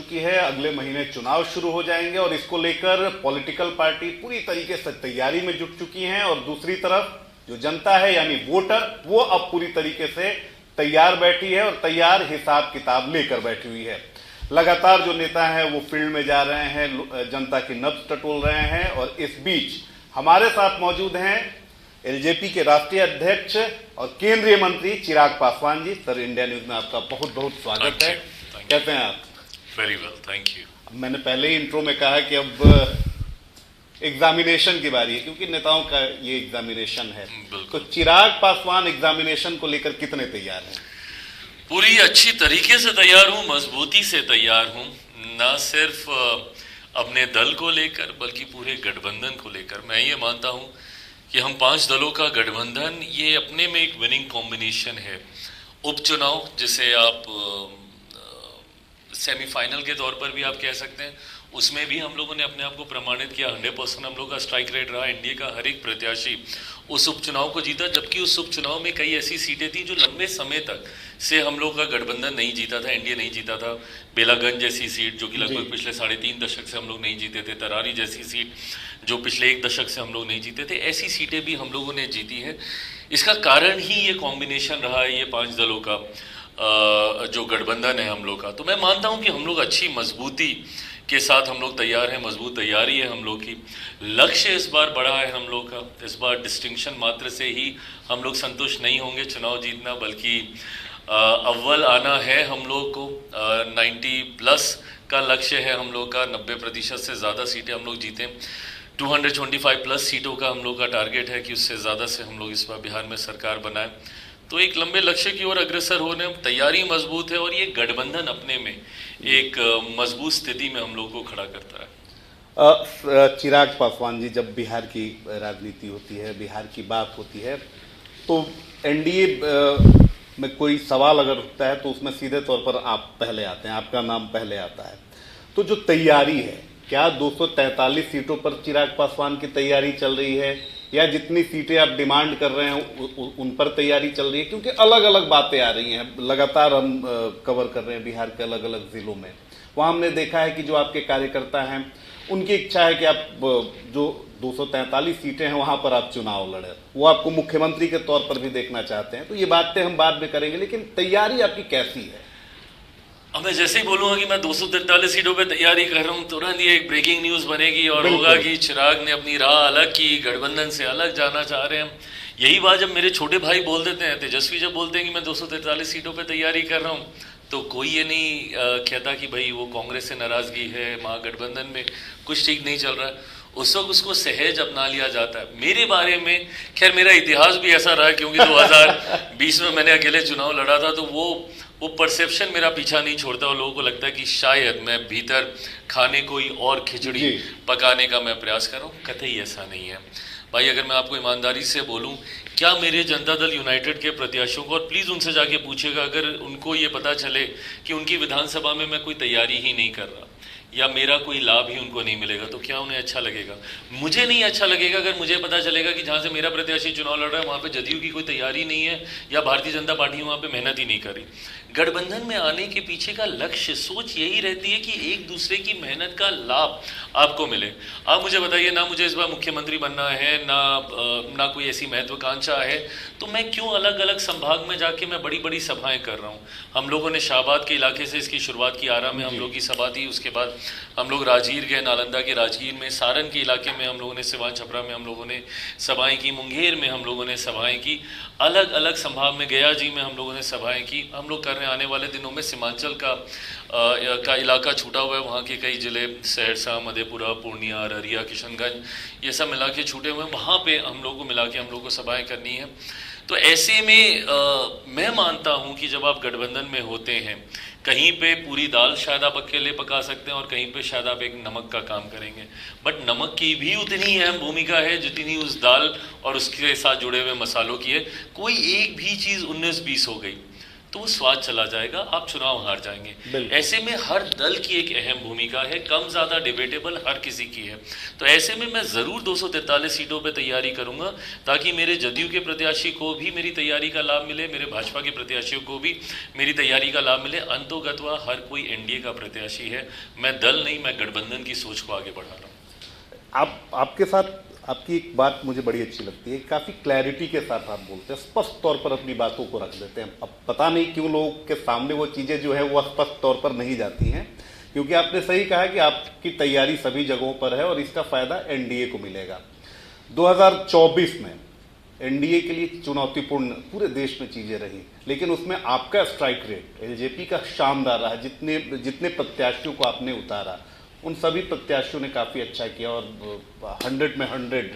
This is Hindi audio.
चुकी है, अगले महीने चुनाव शुरू हो जाएंगे और इसको लेकर पॉलिटिकल पार्टी पूरी तरीके से तैयारी में जुट चुकी हैं और दूसरी तरफ जो जनता है यानी वोटर वो अब पूरी तरीके से तैयार बैठी है और तैयार हिसाब किताब लेकर बैठी हुई है। लगातार जो नेता हैं वो फील्ड में जा रहे हैं, जनता की नब्ज टटोल रहे हैं और इस बीच हमारे साथ मौजूद हैं एलजेपी के राष्ट्रीय अध्यक्ष और केंद्रीय मंत्री Chirag Paswan ji. Sir, India news में आपका बहुत बहुत स्वागत है। कहते हैं आप? Very well, thank you. मैंने पहले ही इंट्रो में कहा कि अब एग्जामिनेशन की बारी है, क्योंकि नेताओं का ये एग्जामिनेशन है। तो चिराग पासवान एग्जामिनेशन को लेकर कितने तैयार हैं? पूरी अच्छी तरीके से तैयार हूँ, मजबूती से तैयार हूँ, ना सिर्फ अपने दल को लेकर बल्कि पूरे गठबंधन को लेकर। मैं ये मानता हूँ कि हम 5 दलों का गठबंधन ये अपने में एक विनिंग कॉम्बिनेशन है। उपचुनाव जिसे आप सेमीफाइनल के तौर पर भी आप कह सकते हैं, उसमें भी हम लोगों ने अपने आप को प्रमाणित किया। 100% हम लोग का स्ट्राइक रेट रहा। एनडीए का हर एक प्रत्याशी उस उपचुनाव को जीता, जबकि उस उपचुनाव में कई ऐसी सीटें थी जो लंबे समय तक से हम लोग का गठबंधन नहीं जीता था, एनडीए नहीं जीता था। बेलागंज जैसी सीट जो कि लगभग पिछले 3.5 दशक से हम लोग नहीं जीते थे, तरारी जैसी सीट जो पिछले 1 दशक से हम लोग नहीं जीते थे, ऐसी सीटें भी हम लोगों ने जीती है। इसका कारण ही ये कॉम्बिनेशन रहा है, ये 5 दलों का जो गठबंधन है हम लोग का। तो मैं मानता हूं कि हम लोग अच्छी मजबूती के साथ हम लोग तैयार हैं, मजबूत तैयारी है हम लोग की। लक्ष्य इस बार बड़ा है हम लोग का। इस बार डिस्टिंक्शन मात्र से ही हम लोग संतुष्ट नहीं होंगे चुनाव जीतना, बल्कि अव्वल आना है हम लोग को। 90+ का लक्ष्य है हम लोग का, 90% से ज़्यादा सीटें हम लोग जीतें। 225+ सीटों का हम लोग का टारगेट है कि उससे ज़्यादा से हम लोग इस बार बिहार में सरकार बनाएं। तो एक लंबे लक्ष्य की ओर अग्रसर होने, तैयारी मजबूत है और ये गठबंधन अपने में एक मजबूत स्थिति में हम लोग को खड़ा करता है। चिराग पासवान जी, जब बिहार की राजनीति होती है, बिहार की बात होती है, तो एनडीए में कोई सवाल अगर उठता है तो उसमें सीधे तौर पर आप पहले आते हैं, आपका नाम पहले आता है। तो जो तैयारी है, क्या 243 सीटों पर चिराग पासवान की तैयारी चल रही है या जितनी सीटें आप डिमांड कर रहे हैं उन पर तैयारी चल रही है? क्योंकि अलग अलग बातें आ रही हैं, लगातार हम कवर कर रहे हैं बिहार के अलग अलग जिलों में। वहाँ हमने देखा है कि जो आपके कार्यकर्ता हैं उनकी इच्छा है कि आप जो 243 सीटें हैं वहाँ पर आप चुनाव लड़े, वो आपको मुख्यमंत्री के तौर पर भी देखना चाहते हैं। तो ये बातें हम बाद में करेंगे, लेकिन तैयारी आपकी कैसी है? अब मैं जैसे ही बोलूंगा कि मैं 243 सीटों पे तैयारी कर रहा हूँ, तुरंत ये एक ब्रेकिंग न्यूज बनेगी और होगा कि चिराग ने अपनी राह अलग की, गठबंधन से अलग जाना चाह रहे हैं। यही बात जब मेरे छोटे भाई बोल देते हैं, तेजस्वी जब बोलते हैं कि मैं 243 सीटों पे तैयारी कर रहा हूँ, तो कोई ये नहीं कहता कि भाई वो कांग्रेस से नाराजगी है, महागठबंधन में कुछ ठीक नहीं चल रहा है। उस वक्त उसको सहज अपना लिया जाता है। मेरे बारे में खैर मेरा इतिहास भी ऐसा रहा, क्योंकि 2020 में मैंने अकेले चुनाव लड़ा था, तो वो परसेप्शन मेरा पीछा नहीं छोड़ता और लोगों को लगता है कि शायद मैं भीतर खाने कोई और खिचड़ी पकाने का मैं प्रयास कर रहा हूँ। कतई ऐसा नहीं है भाई। अगर मैं आपको ईमानदारी से बोलूं, क्या मेरे जनता दल यूनाइटेड के प्रत्याशियों को, और प्लीज़ उनसे जाके पूछेगा, अगर उनको ये पता चले कि उनकी विधानसभा में मैं कोई तैयारी ही नहीं कर रहा या मेरा कोई लाभ ही उनको नहीं मिलेगा, तो क्या उन्हें अच्छा लगेगा? मुझे नहीं अच्छा लगेगा अगर मुझे पता चलेगा कि जहाँ से मेरा प्रत्याशी चुनाव लड़ रहा है वहाँ पे जदयू की कोई तैयारी नहीं है या भारतीय जनता पार्टी वहाँ पे मेहनत ही नहीं कर रही। गठबंधन में आने के पीछे का लक्ष्य, सोच यही रहती है कि एक दूसरे की मेहनत का लाभ आपको मिले। आप मुझे बताइए, ना मुझे इस बार मुख्यमंत्री बनना है, ना कोई ऐसी महत्वाकांक्षा है, तो मैं क्यों अलग अलग संभाग में जाके मैं बड़ी बड़ी सभाएं कर रहा हूँ? हम लोगों ने शाहबाद के इलाके से इसकी शुरुआत की, आरा में हम लोग की सभा थी, उसके बाद हम लोग राजगीर गए, नालंदा के राजगीर में, सारण के इलाके में हम लोगों ने, सिवान छपरा में हम लोगों ने सभाएं की, मुंगेर में हम लोगों ने सभाएं की, अलग अलग संभाग में, गया जी में हम लोगों ने सभाएं की। हम लोग कर रहे हैं आने वाले दिनों में सीमांचल का इलाका छूटा हुआ है, वहाँ के कई जिले, सहरसा, मधेपुरा, पूर्णिया, अररिया, किशनगंज, ये सब मिला के छूटे हुए हैं, वहाँ पे हम लोग को मिला के हम लोग को सभाएं करनी है। तो ऐसे में मैं मानता हूँ कि जब आप गठबंधन में होते हैं, कहीं पे पूरी दाल शायद आप अकेले पका सकते हैं और कहीं पे शायद आप एक नमक का काम करेंगे, बट नमक की भी उतनी अहम भूमिका है जितनी उस दाल और उसके साथ जुड़े हुए मसालों की है। कोई एक भी चीज़ 19-20 हो गई तो वो स्वाद चला जाएगा, आप चुनाव हार जाएंगे। बिल्कुल। ऐसे में हर दल की एक अहम भूमिका है, कम ज़्यादा डिबेटेबल हर किसी की है। तो ऐसे में मैं ज़रूर 243 सीटों पे तैयारी करूंगा ताकि मेरे जदयू के प्रत्याशी को भी मेरी तैयारी का लाभ मिले, मेरे भाजपा के प्रत्याशियों को भी मेरी तैयारी का लाभ मिले। अंतोगत्वा हर कोई एनडीए का प्रत्याशी है, मैं दल नहीं, मैं गठबंधन की सोच को आगे बढ़ा रहा हूँ। आपके साथ आपकी एक बात मुझे बड़ी अच्छी लगती है, काफ़ी क्लैरिटी के साथ आप बोलते हैं, स्पष्ट तौर पर अपनी बातों को रख देते हैं। अब पता नहीं क्यों लोगों के सामने वो चीज़ें जो है वो स्पष्ट तौर पर नहीं जाती हैं, क्योंकि आपने सही कहा कि आपकी तैयारी सभी जगहों पर है और इसका फायदा एनडीए को मिलेगा। 2024 में एनडीए के लिए चुनौतीपूर्ण पूरे देश में चीजें रही, लेकिन उसमें आपका स्ट्राइक रेट एलजेपी का शानदार रहा। जितने जितने प्रत्याशियों को आपने उतारा उन सभी प्रत्याशियों ने काफी अच्छा किया और 100 में 100